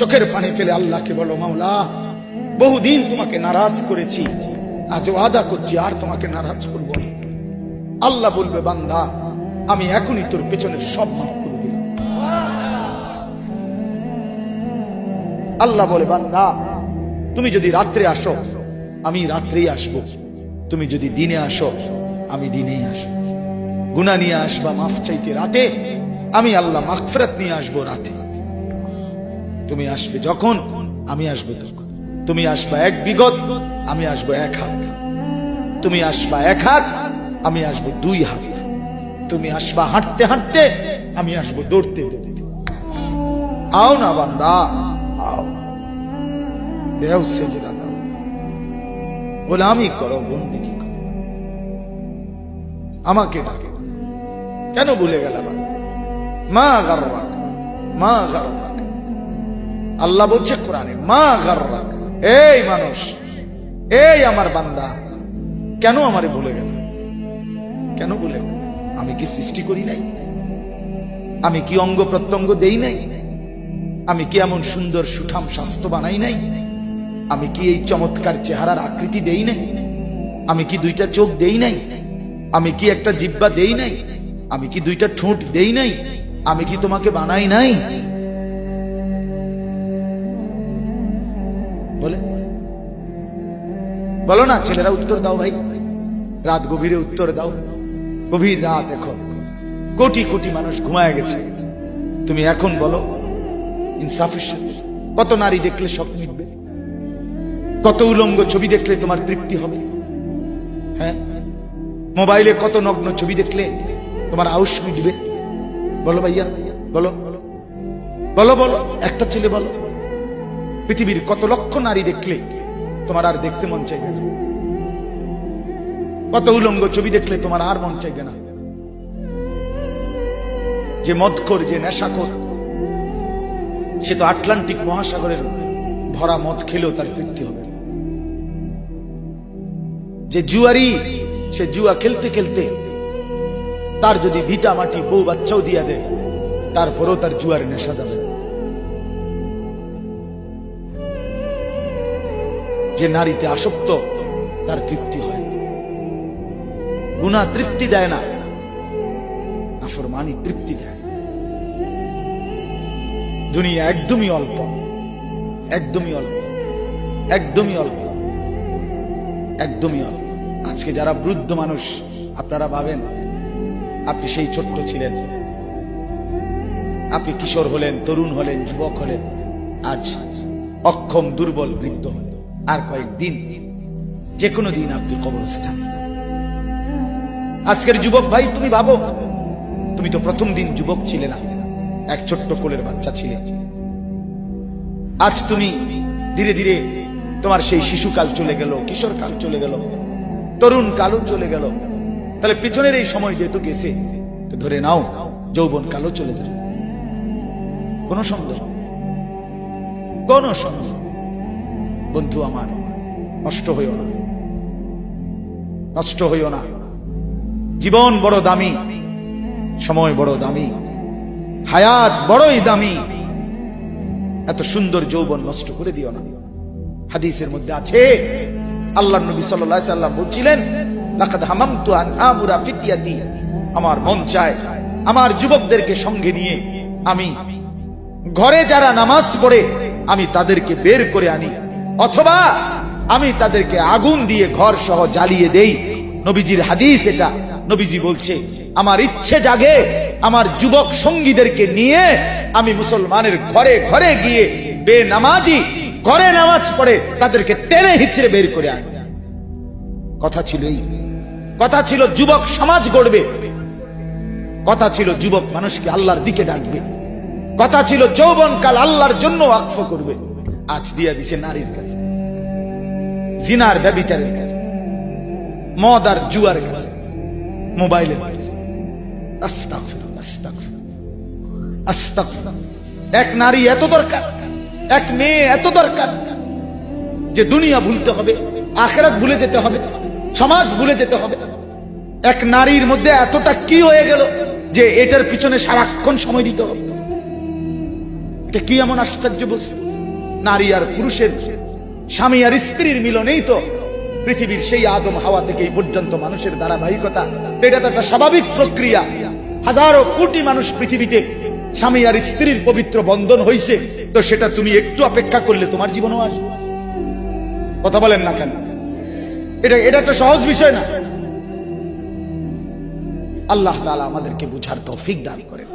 চোখের পানি ফেলে আল্লাহকে বলো, মাওলা বহুদিন তোমাকে নারাজ করেছি, আজ ওয়াদা করছি আর তোমাকে নারাজ করব না। আল্লাহ বলবে, বান্দা আমি এখনই তোর পেছনের সব মাফ করে দিলাম। আল্লাহ বলে, বান্দা তুমি যদি রাত্রে আসো আমি রাত্রেই আসবো, তুমি যদি দিনে আসো আমি দিনেই আসবো। গুনাহ নিয়ে আসবা মাফ চাইতে রাতে, আমি আল্লাহ মাগফিরাত নিয়ে আসবো রাতে। তুমি আসবে যখন আমি আসবো তখন। তুমি আসবা এক বিগত, আমি আসবো এক হাত। তুমি আসবা এক হাত, আমি আসবো দুই হাত। তুমি আসবা হাঁটতে হাঁটতে, আমি আসবো দৌড়তে দৌড়তে। আও না বান্দা, আও, দেও সেজদা দাও, গোলামি করো, বন্দেগী করো, আমাকে ডাকে। কেন ভুলে গেলাম? মা গাররাক, মা গাররাক। আল্লাহ বলছে কোরআনে, মা গাররাক। এই মানুষ, এই আমার বান্দা, কেন আমারে ভুলে গেল? কেন ভুলে গেল? আমি কি সৃষ্টি করি নাই? আমি কি অঙ্গ প্রত্যঙ্গ দেই নাই? আমি কি এমন সুন্দর সুঠাম স্বাস্থ্য বানাই নাই? আমি কি এই চমৎকার চেহারার আকৃতি দেই নাই? আমি কি দুইটা চোখ দেই নাই? আমি কি একটা জিহ্বা দেই নাই? আমি কি দুইটা ঠোঁট দেই নাই? আমি কি তোমাকে বানাই নাই? বলে বলো না ছেলেরা, উত্তর দাও ভাই। রাত গভীরে উত্তর দাও। গভীর রাত, এখন কোটি কোটি মানুষ ঘুমায় গেছে। তুমি এখন বলো ইনসাফের সাথে, কত নারী দেখলে সব মিটবে? কত উলঙ্গ ছবি দেখলে তোমার তৃপ্তি হবে? হ্যাঁ, মোবাইলে কত নগ্ন ছবি দেখলে তোমার আউশ মিটবে? বলো ভাইয়া, বলো বলো বলো, একটা ছেলে বলো। পৃথিবীর কত লক্ষ নারী দেখলে তোমার আর দেখতে মন চাইবে না? কত উলঙ্গ ছবি দেখলে তোমার আর মন চাইবে না? যে মদখোর, যে নেশাখোর, সে তো আটলান্টিক মহাসাগরের ভরা মদ খেলেও তার তৃপ্তি হবে। যে জুয়ারি, সে জুয়া খেলতে খেলতে তার যদি ভিটা মাটি বউ বাচ্চাও দিয়া দেয়, তারপরেও তার জুয়ার নেশা যাবে। যে নারীতে আসক্ত, তার তৃপ্তি হয়। গুনাহ তৃপ্তি দেয় না, নাফরমানি তৃপ্তি দেয়। দুনিয়া একদমই অল্প, একদমই অল্প, একদমই অল্প, একদমই অল্প। আজকে যারা বৃদ্ধ মানুষ, আপনারা ভাবেন আপনি সেই ছোট্ট ছিলেন, আপনি কিশোর হলেন, তরুণ হলেন, যুবক হলেন, আজ অক্ষম দুর্বল বৃদ্ধ হলেন। আর কয়েকদিন, যে কোনো দিন আপনি কবরস্থান। আজকের যুবক ভাই, তুমি ভাবো, তুমি তো প্রথম দিন যুবক ছিলে না, এক ছোট্ট কোলের বাচ্চা ছিলে। আজ তুমি ধীরে ধীরে তোমার সেই শিশুকাল চলে গেল, কিশোর কাল চলে গেল, তরুণ কালও চলে গেল। তাহলে পিছনের এই সময় যেহেতু গেছে, তো ধরে নাও যৌবন কালও চলে যাবে। কোন সন্দেহ, কোন সন্দেহ। বন্ধু আমার, নষ্ট হইও না, নষ্ট হইও না। জীবন বড় দামি, সময় বড় দামি, হায়াত বড়ই দামি। এত সুন্দর যৌবন নষ্ট করে দিও না। হাদিসের মধ্যে আছে, আল্লাহর নবী সাল্লাল্লাহু আলাইহি সাল্লাম বলছিলেন, লাকাদ হামামতু আন আমুরা ফিতিয়াতি, আমার মন চায় আমার যুবকদেরকে সঙ্গে নিয়ে আমি ঘরে যারা নামাজ পড়ে আমি তাদেরকে বের করে আনি, অথবা আমি তাদেরকে আগুন দিয়ে ঘর সহ জ্বালিয়ে দেই। নবীজির হাদিস এটা। নবীজি বলছে, আমার ইচ্ছে জাগে আমার যুবক সঙ্গীদেরকে নিয়ে আমি মুসলমানের ঘরে ঘরে গিয়ে বেনামাজি ঘরে নামাজ পড়ে তাদেরকে টেনে হিচড়ে বের করে আনি। কথা ছিল এই, কথা ছিল যুবক সমাজ গড়বে, কথা ছিল যুবক মানুষকে আল্লাহর দিকে ডাকবে, কথা ছিল যৌবনকাল আল্লাহর জন্য ওয়াকফ করবে। আজ দিয়া দিছে নারীর কাছে, জিনার ব্যভিচারের কাছে, মদ আর জুয়ার কাছে, মোবাইলের কাছে। আস্তাগফিরুল্লাহ, আস্তাগফিরুল্লাহ, আস্তাগফিরুল্লাহ। এক নারী এত দরকার, এক মেয়ে এত দরকার যে দুনিয়া ভুলতে হবে, আখিরাত ভুলে যেতে হবে, সমাজ ভুলে যেতে হবে। এক নারীর মধ্যে এতটা কি হয়ে গেল যে এটার পিছনে সারাক্ষণ সময় দিতে হবে? এটা কি এমন আশ্চর্য বস্তু? নারী আর পুরুষের, স্বামী আর স্ত্রীর মিলনেই তো পৃথিবীর সেই আদম হাওয়া থেকে এই পর্যন্ত মানুষের ধারাবাহিকতা। এটা তো একটা স্বাভাবিক প্রক্রিয়া। হাজারো কোটি মানুষ পৃথিবীতে স্বামী আর স্ত্রীর পবিত্র বন্ধন হইছে, তো সেটা তুমি একটু অপেক্ষা করলে তোমার জীবনও আসবে। কথা বলেন না কেন? এটা একটা সহজ বিষয় না। আল্লাহ তাআলা আমাদেরকে বুঝার তৌফিক দান করেন।